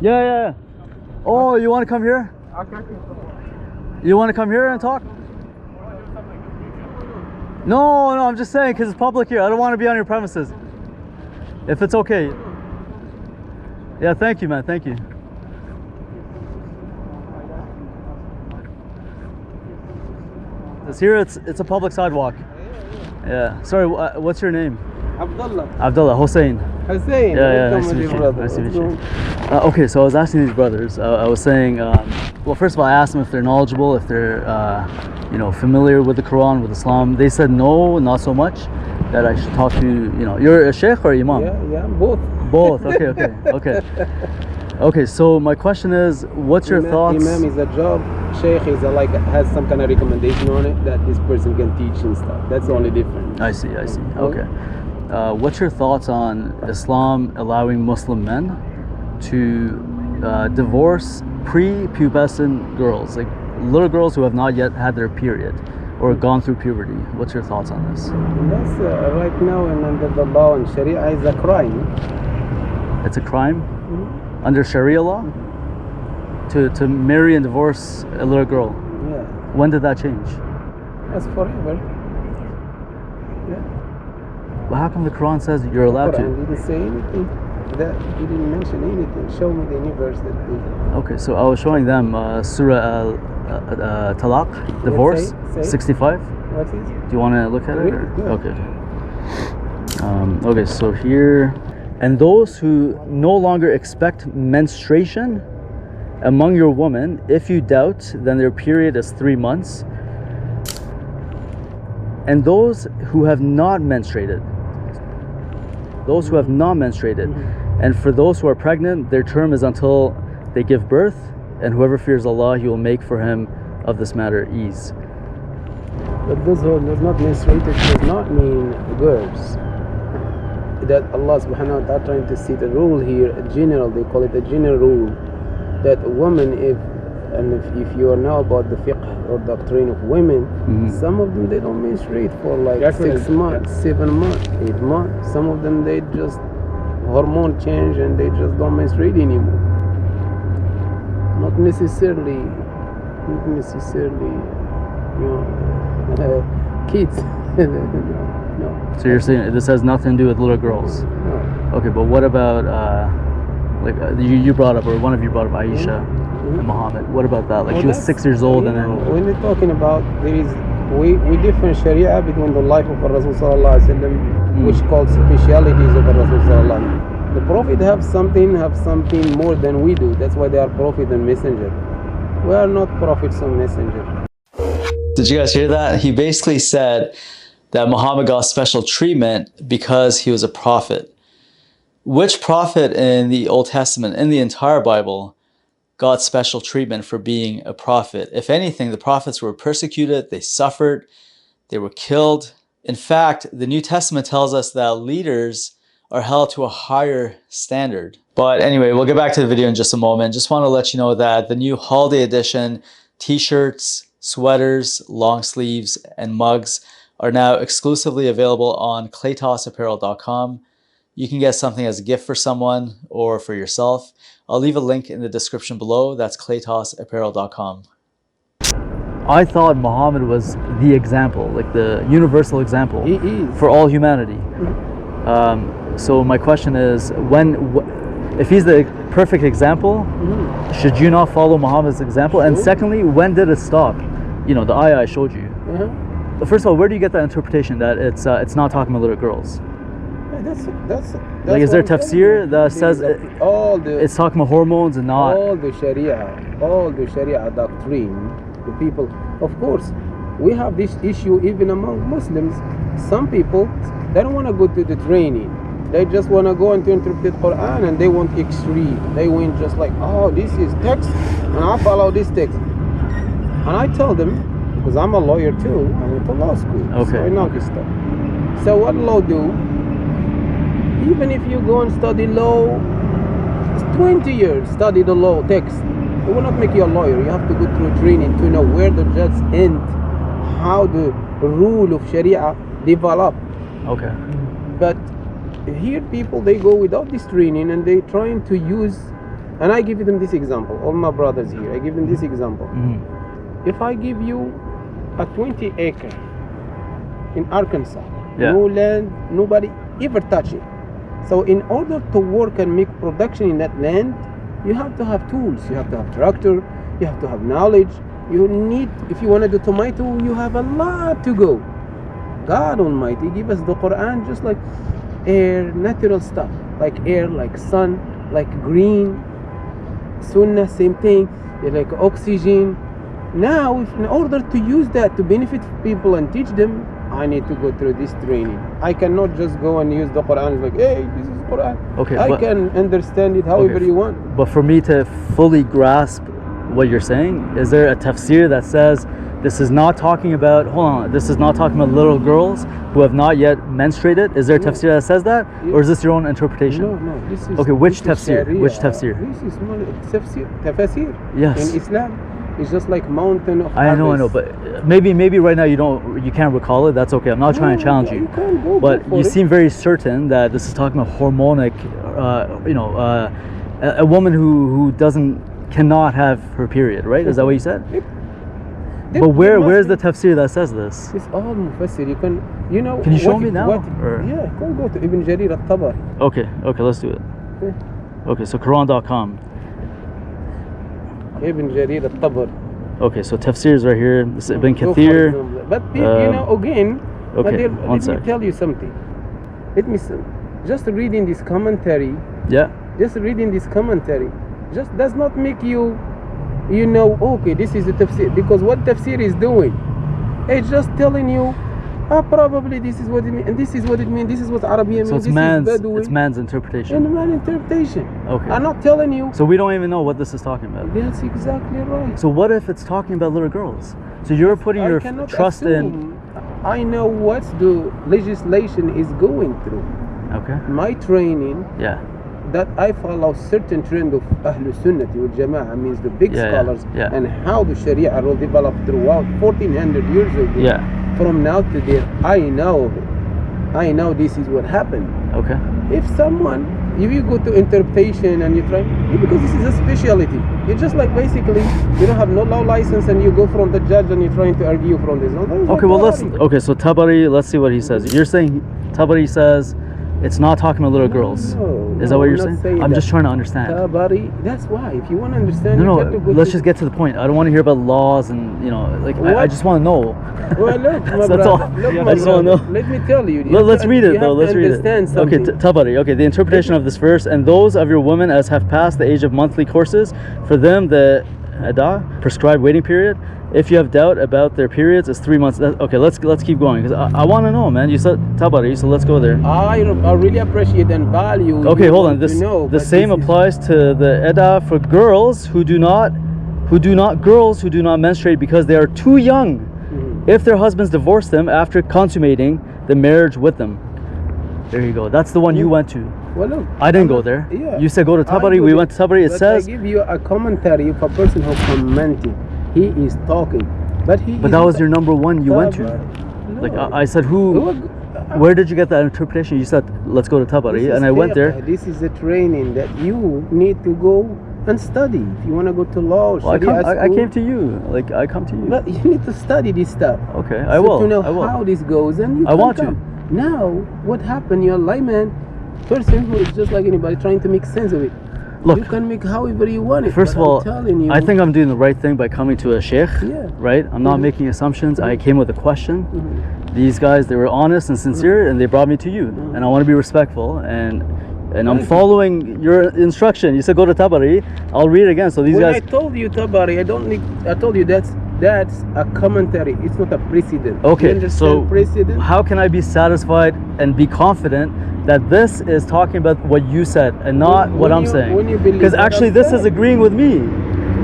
Yeah. Oh, you want to come here? You want to come here and talk? No, I'm just saying because it's public here. I don't want to be on your premises. If it's okay. Yeah, thank you, man. Thank you. Here it's a public sidewalk. Yeah. Sorry, what's your name? Abdullah. Hussein. Yeah. Nice to meet you. Nice to meet you. Okay, so I was asking these brothers. I was saying, well, first of all, I asked them if they're knowledgeable, if they're, familiar with the Quran, with Islam. They said no, not so much. That I should talk to. You're a sheikh or imam? Yeah, both. Both. Okay. Okay, so my question is, what's your thoughts? Imam is a job, Sheikh is has some kind of recommendation on it that this person can teach and stuff. That's the only difference. I see. Okay. What's your thoughts on Islam allowing Muslim men to divorce pre-pubescent girls, like little girls who have not yet had their period or gone through puberty? What's your thoughts on this? That's right now and under the law and Sharia is a crime. It's a crime? Under Sharia law? To marry and divorce a little girl? Yeah. When did that change? That's forever. Yeah. Well, how come the Quran says you're allowed to? The Quran didn't say anything. That he didn't mention anything. Show me the universe that they... Okay, so I was showing them Surah Talaq, divorce, say. 65. What is it? Do you want to look at it? Yeah. Okay. Okay, so here, and those who no longer expect menstruation among your women, if you doubt, then their period is 3 months. And those who have not menstruated, and for those who are pregnant, their term is until they give birth, and whoever fears Allah, He will make for him of this matter ease. But those who does not menstruated does not mean girls. That Allah subhanahu wa ta'ala trying to see the rule here, a general, they call it a general rule, that a woman, if you know about the fiqh or doctrine of women, some of them they don't menstruate for like 6 months, 7 months, 8 months. Some of them they just hormone change and they just don't menstruate anymore. Not necessarily, kids. No. So you're saying this has nothing to do with little girls? No. Okay, but what about you brought up, or one of you brought up Aisha and Muhammad? What about that? Like she was 6 years old, and then when we're talking about we different Sharia between the life of Rasul sallallahu alaihi wasallam, which called specialities of Rasul sallallahu alaihi wasallam. The Prophet have something more than we do. That's why they are Prophet and Messenger. We are not prophets and messenger. Did you guys hear that? He basically said that Muhammad got special treatment because he was a prophet. Which prophet in the Old Testament, in the entire Bible, got special treatment for being a prophet? If anything, the prophets were persecuted, they suffered, they were killed. In fact, the New Testament tells us that leaders are held to a higher standard. But anyway, we'll get back to the video in just a moment. Just want to let you know that the new holiday edition t-shirts, sweaters, long sleeves, and mugs are now exclusively available on claytossapparel.com. You can get something as a gift for someone or for yourself. I'll leave a link in the description below. That's claytossapparel.com. I thought Muhammad was the example, like the universal example for all humanity. So my question is, if he's the perfect example, should you not follow Muhammad's example? And secondly, when did it stop? You know, the ayah I showed you. First of all, where do you get that interpretation that it's not talking about little girls? That's like, is there Tafsir that says it's talking about hormones and not all the Sharia doctrine? The people, of course, we have this issue even among Muslims. Some people, they don't want to go to the training. They just want to go and to interpret Quran, and they want extreme. They want just like, oh, this is text, and I follow this text. And I tell them, because I'm a lawyer too, I went to law school, so I know this stuff. So what law do? Even if you go and study law, it's 20 years, study the law text, it will not make you a lawyer. You have to go through training to know where the judge end, how the rule of Sharia develop. Okay. But here people, they go without this training and they trying to use, and I give them this example, all my brothers here, I give them this example. If I give you a 20 acre in Arkansas, no land, nobody ever touch it. So in order to work and make production in that land, you have to have tools, you have to have tractor, you have to have knowledge. You need, if you want to do tomato, you have a lot to go. God Almighty give us the Quran just like air, natural stuff, like air, like sun, like green. Sunnah, same thing, like oxygen. Now, if in order to use that to benefit people and teach them, I need to go through this training. I cannot just go and use the Quran like, hey, this is Quran. Okay, I can understand it however you want. But for me to fully grasp what you're saying, is there a tafsir that says this is not talking about, this is not talking about little girls who have not yet menstruated? Is there a tafsir that says that? Or is this your own interpretation? No, this is... Okay, which tafsir? Sharia. Which tafsir? This is tafsir. Yes. In Islam, it's just like mountain of I know, but maybe right now you can't recall it. That's okay. I'm not trying to challenge you. But you seem very certain that this is talking about hormonic, a woman who cannot have her period, right? Is that what you said? But where's the tafsir that says this? It's all mufassir. Can you show me now? Yeah, go to Ibn Jarir al-Tabari. Okay, let's do it. Okay, so Quran.com. Ibn Jarir al-Tabari. Okay, so tafsir is right here. This is Ibn Kathir. But again, okay, let me tell you something. Just reading this commentary. Yeah. Just reading this commentary just does not make you, okay, this is the tafsir. Because what tafsir is doing, it's just telling you, probably this is what it means, and this is what it means, this is what Arabic means. So it's man's interpretation. And man's interpretation. Okay. I'm not telling you. So we don't even know what this is talking about. That's exactly right. So what if it's talking about little girls? So you're putting your trust in... I know what the legislation is going through. Okay. My training, that I follow certain trend of Ahlul Sunnah wal Jama'ah, means the big scholars, and how the Sharia rule developed throughout 1400 years ago. From now to there, I know of it. I know this is what happened. Okay. If you go to interpretation and you try, because this is a specialty. It's just like basically you don't have no law license and you go from the judge and you're trying to argue from this. Okay, so Tabari, let's see what he says. You're saying Tabari says it's not talking about little girls. Is that what you're saying? I'm just trying to understand. Tabari, that's why. If you want to understand, let's just get to the point. I don't want to hear about laws and I just want to know. Well, look, that's all. I just want to know. Let me tell you. Let's read it though. Let's read it. Something. Okay, Tabari. Okay, the interpretation of this verse: and those of your women as have passed the age of monthly courses, for them the prescribed waiting period. If you have doubt about their periods, it's 3 months. Okay, let's keep going because I want to know, man. You said Tabari, so let's go there. I really appreciate and value. Okay, hold on. The same applies to the Eda for girls who do not menstruate because they are too young. If their husbands divorce them after consummating the marriage with them. There you go. That's the one you went to. Well, look, I didn't go there. Yeah. You said go to Tabari. We went to Tabari. It says. I give you a commentary of a person who commented. He is talking, but that was your number one you went to. No. Like I said, where did you get that interpretation? You said let's go to Tabari, and I went there. This is a training that you need to go and study. If you want to go to law, I came to you. Like I come to you. But you need to study this stuff. Okay, I will. To know how this goes, and you I want to. Now, what happened? You're a layman person who is just like anybody trying to make sense of it. Look, you can make however you want it. First of all, I think I'm doing the right thing by coming to a sheikh. Right? I'm not making assumptions. I came with a question. These guys, they were honest and sincere, and they brought me to you. And I want to be respectful, and I'm following your instruction. You said go to Tabari. I'll read it again. So these guys. I told you Tabari, I told you that's a commentary. It's not a precedent. Okay, so precedent? How can I be satisfied and be confident that this is talking about what you said and not what I'm saying? Because actually this is agreeing with me.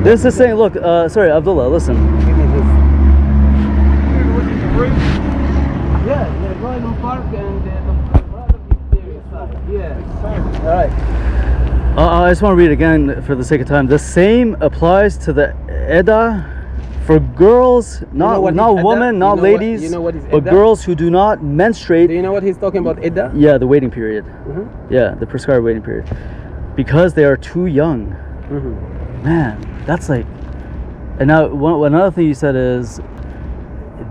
This is saying, look, sorry, Abdullah, listen. Yeah, go ahead and park and the brother is there inside. Yeah. All right. I just want to read again for the sake of time. The same applies to the Eda For girls, not iddah? women, not ladies, You know what is but iddah? girls who do not menstruate. Do you know what he's talking about, iddah? Yeah, the waiting period. Mm-hmm. Yeah, the prescribed waiting period. Because they are too young. Mm-hmm. Man, that's like... And now, another thing you said is,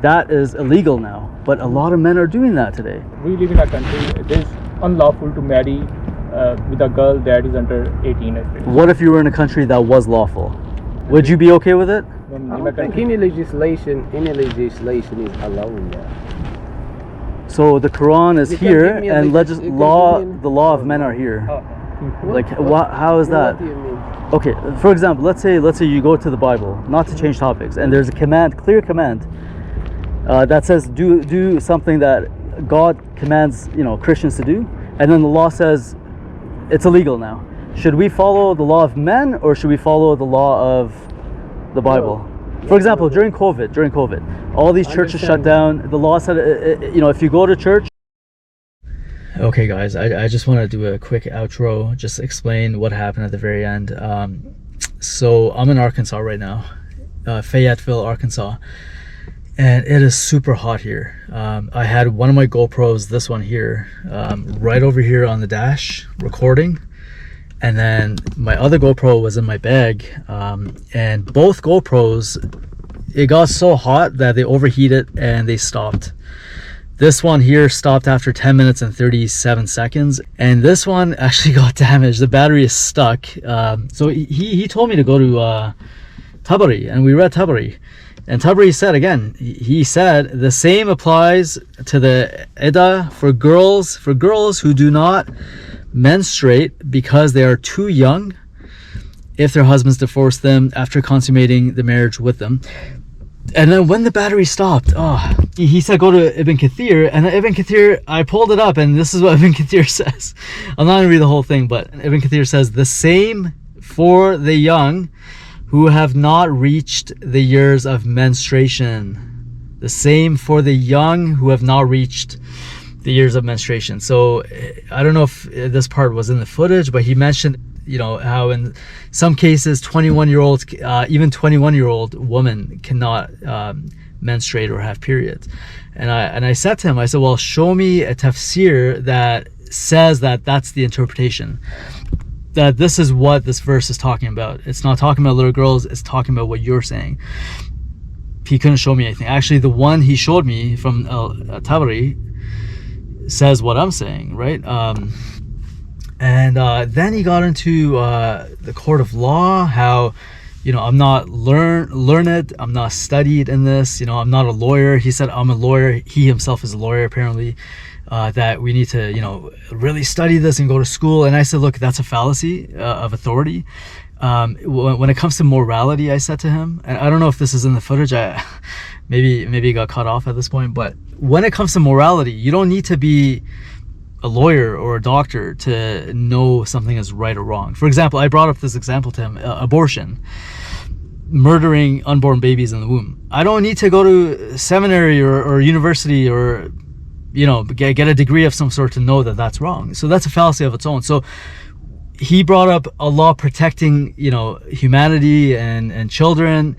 that is illegal now. But a lot of men are doing that today. We live in a country, it is unlawful to marry with a girl that is under 18 at least. What if you were in a country that was lawful? Would you be okay with it? I don't think any legislation is allowing that. So the Quran is You can here, give me a and legis- you can the law of men are here. Like, how is that? What do you mean? Okay, for example, let's say you go to the Bible, not to change topics, and there's a command, clear command, that says do something that God commands, Christians to do, and then the law says it's illegal now. Should we follow the law of men, or should we follow the law of the Bible? For example, during COVID, all these churches shut down. The law said, if you go to church. Okay, guys, I just want to do a quick outro, just explain what happened at the very end. So I'm in Arkansas right now, Fayetteville, Arkansas, and it is super hot here. I had one of my GoPros, this one here, right over here on the dash, recording. And then my other GoPro was in my bag, and both GoPros, it got so hot that they overheated and they stopped. This one here stopped after 10 minutes and 37 seconds, and this one actually got damaged. The battery is stuck. So he told me to go to Tabari, and we read Tabari. And Tabari said, again, he said the same applies to the iddah for girls who do not menstruate because they are too young if their husbands divorce them after consummating the marriage with them. And then when the battery stopped, he said go to Ibn Kathir, and Ibn Kathir, I pulled it up, and this is what Ibn Kathir says. I'm not going to read the whole thing, but Ibn Kathir says the same for the young who have not reached the years of menstruation. The same for the young who have not reached the years of menstruation. So I don't know if this part was in the footage, but he mentioned, how in some cases 21-year-olds, even 21-year-old women cannot menstruate or have periods. And I said to him, I said, well, show me a tafsir that says that that's the interpretation, that this is what this verse is talking about. It's not talking about little girls, it's talking about what you're saying. He couldn't show me anything. Actually, the one he showed me from Tabari says what I'm saying, right? And then he got into the court of law, how, I'm not learned, I'm not studied in this, I'm not a lawyer. He said I'm a lawyer. He himself is a lawyer, apparently, that we need to, really study this and go to school. And I said, look, that's a fallacy of authority. When it comes to morality, I said to him, and I don't know if this is in the footage, maybe it got cut off at this point, but when it comes to morality, you don't need to be a lawyer or a doctor to know something is right or wrong. For example, I brought up this example to him, abortion, murdering unborn babies in the womb. I don't need to go to seminary or university or get a degree of some sort to know that that's wrong. So that's a fallacy of its own. So he brought up a law protecting humanity and children.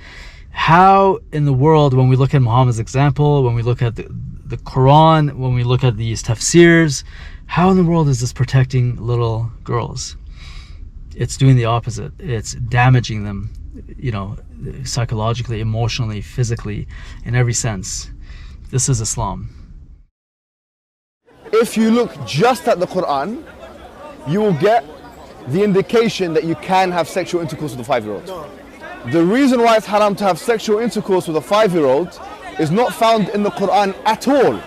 How in the world, when we look at Muhammad's example, when we look at the Quran, when we look at these tafsirs, how in the world is this protecting little girls? It's doing the opposite. It's damaging them, psychologically, emotionally, physically, in every sense. This is Islam. If you look just at the Quran, you will get the indication that you can have sexual intercourse with a 5-year-old. The reason why it's haram to have sexual intercourse with a 5-year-old is not found in the Quran at all.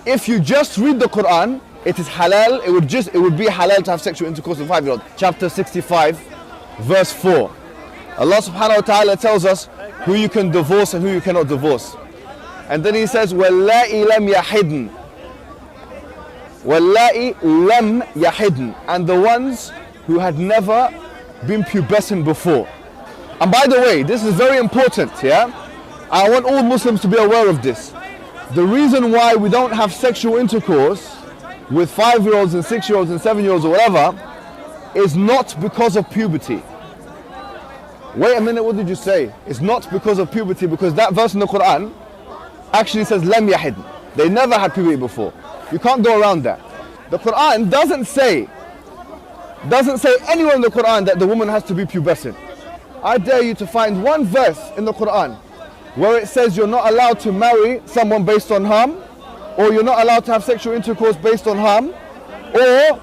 If you just read the Quran, it is halal, it would be halal to have sexual intercourse with a 5-year-old. Chapter 65, verse 4. Allah subhanahu wa ta'ala tells us who you can divorce and who you cannot divorce. And then he says, وَاللَّائِ لَمْ يَحِدْنَ. وَاللَّائِ لَمْ يَحِدْنَ. And the ones who had never been pubescent before. And by the way, this is very important, yeah? I want all Muslims to be aware of this. The reason why we don't have sexual intercourse with 5-year-olds and 6-year-olds and 7-year-olds or whatever is not because of puberty. Wait a minute, what did you say? It's not because of puberty, because that verse in the Quran actually says lam yahid. They never had puberty before. You can't go around that. The Quran doesn't say anywhere in the Quran that the woman has to be pubescent. I dare you to find one verse in the Quran where it says you're not allowed to marry someone based on harm, or you're not allowed to have sexual intercourse based on harm, or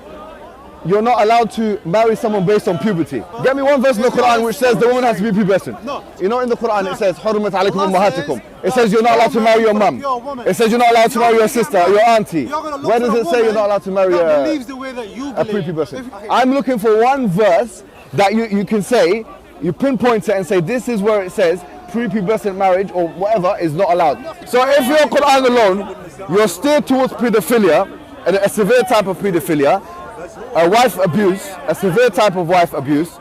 you're not allowed to marry someone based on puberty. Get me one verse in the Quran which says the woman has to be pubescent. No. You know, in the Quran it says حُرِّمَتْ عَلَيْكُمْ أُمَّهَاتِكُمْ. It says you're not allowed to marry your mum. It says you're not allowed to marry your sister, your auntie. Where does it say you're not allowed to marry a prepubescent? I'm looking for one verse that you can say, you pinpoint it and say this is where it says prepubescent marriage or whatever is not allowed. So if you're Quran alone, you're steered towards pedophilia, and a severe type of pedophilia, a wife abuse, a severe type of wife abuse,